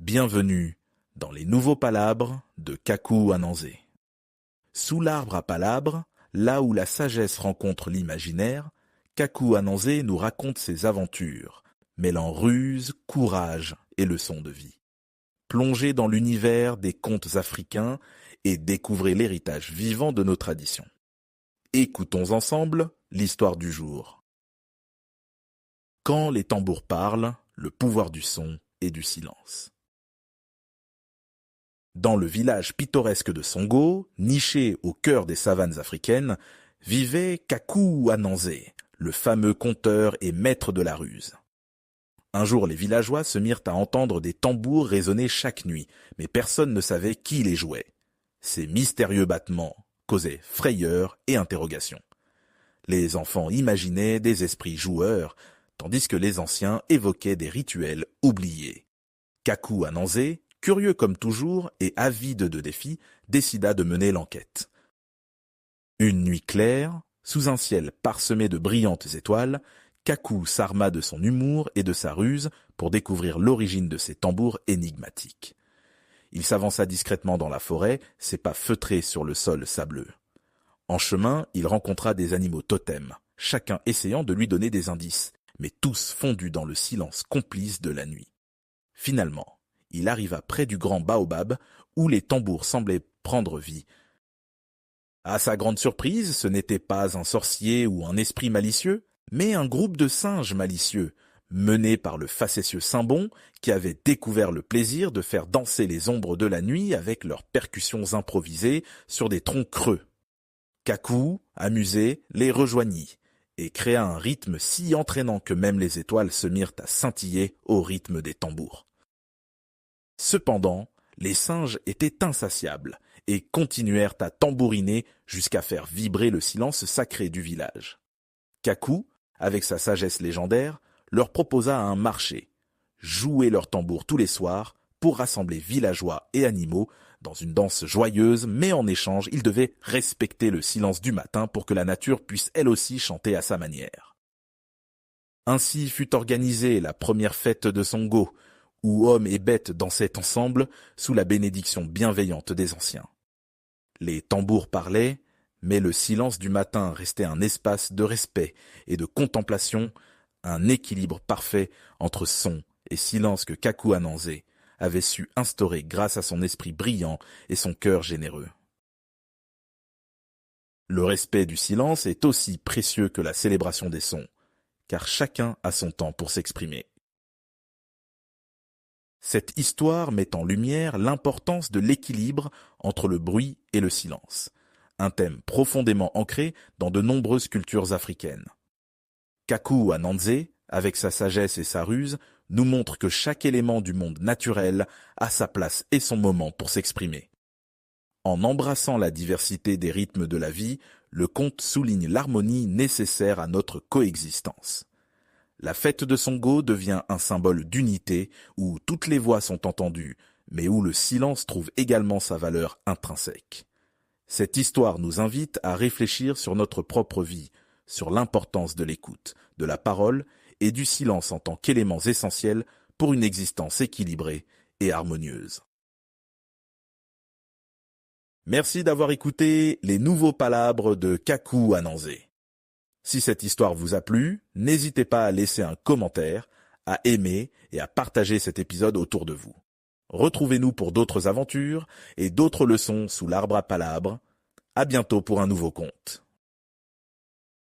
Bienvenue dans les nouveaux palabres de Kaku Ananzé. Sous l'arbre à palabres, là où la sagesse rencontre l'imaginaire, Kaku Ananzé nous raconte ses aventures, mêlant ruse, courage et leçons de vie. Plongez dans l'univers des contes africains et découvrez l'héritage vivant de nos traditions. Écoutons ensemble l'histoire du jour. Quand les tambours parlent, le pouvoir du son et du silence. Dans le village pittoresque de Songo, niché au cœur des savanes africaines, vivait Kaku Ananzé, le fameux conteur et maître de la ruse. Un jour, les villageois se mirent à entendre des tambours résonner chaque nuit, mais personne ne savait qui les jouait. Ces mystérieux battements causaient frayeur et interrogation. Les enfants imaginaient des esprits joueurs, tandis que les anciens évoquaient des rituels oubliés. Kaku Ananzé, curieux comme toujours et avide de défis, décida de mener l'enquête. Une nuit claire, sous un ciel parsemé de brillantes étoiles, Kaku s'arma de son humour et de sa ruse pour découvrir l'origine de ces tambours énigmatiques. Il s'avança discrètement dans la forêt, ses pas feutrés sur le sol sableux. En chemin, il rencontra des animaux totems, chacun essayant de lui donner des indices, mais tous fondus dans le silence complice de la nuit. Finalement, il arriva près du grand baobab, où les tambours semblaient prendre vie. À sa grande surprise, ce n'était pas un sorcier ou un esprit malicieux, mais un groupe de singes malicieux, mené par le facétieux Simbon, qui avait découvert le plaisir de faire danser les ombres de la nuit avec leurs percussions improvisées sur des troncs creux. Kaku, amusé, les rejoignit, et créa un rythme si entraînant que même les étoiles se mirent à scintiller au rythme des tambours. Cependant, les singes étaient insatiables et continuèrent à tambouriner jusqu'à faire vibrer le silence sacré du village. Kaku, avec sa sagesse légendaire, leur proposa un marché, jouer leurs tambours tous les soirs pour rassembler villageois et animaux dans une danse joyeuse, mais en échange, ils devaient respecter le silence du matin pour que la nature puisse elle aussi chanter à sa manière. Ainsi fut organisée la première fête de Songo, où hommes et bêtes dansaient ensemble sous la bénédiction bienveillante des anciens. Les tambours parlaient, mais le silence du matin restait un espace de respect et de contemplation, un équilibre parfait entre son et silence que Kaku Ananzé avait su instaurer grâce à son esprit brillant et son cœur généreux. Le respect du silence est aussi précieux que la célébration des sons, car chacun a son temps pour s'exprimer. Cette histoire met en lumière l'importance de l'équilibre entre le bruit et le silence, un thème profondément ancré dans de nombreuses cultures africaines. Kaku Ananzé, avec sa sagesse et sa ruse, nous montre que chaque élément du monde naturel a sa place et son moment pour s'exprimer. En embrassant la diversité des rythmes de la vie, le conte souligne l'harmonie nécessaire à notre coexistence. La fête de Songo devient un symbole d'unité où toutes les voix sont entendues, mais où le silence trouve également sa valeur intrinsèque. Cette histoire nous invite à réfléchir sur notre propre vie, sur l'importance de l'écoute, de la parole et du silence en tant qu'éléments essentiels pour une existence équilibrée et harmonieuse. Merci d'avoir écouté les nouveaux palabres de Kaku Ananzé. Si cette histoire vous a plu, n'hésitez pas à laisser un commentaire, à aimer et à partager cet épisode autour de vous. Retrouvez-nous pour d'autres aventures et d'autres leçons sous l'arbre à palabres. À bientôt pour un nouveau conte.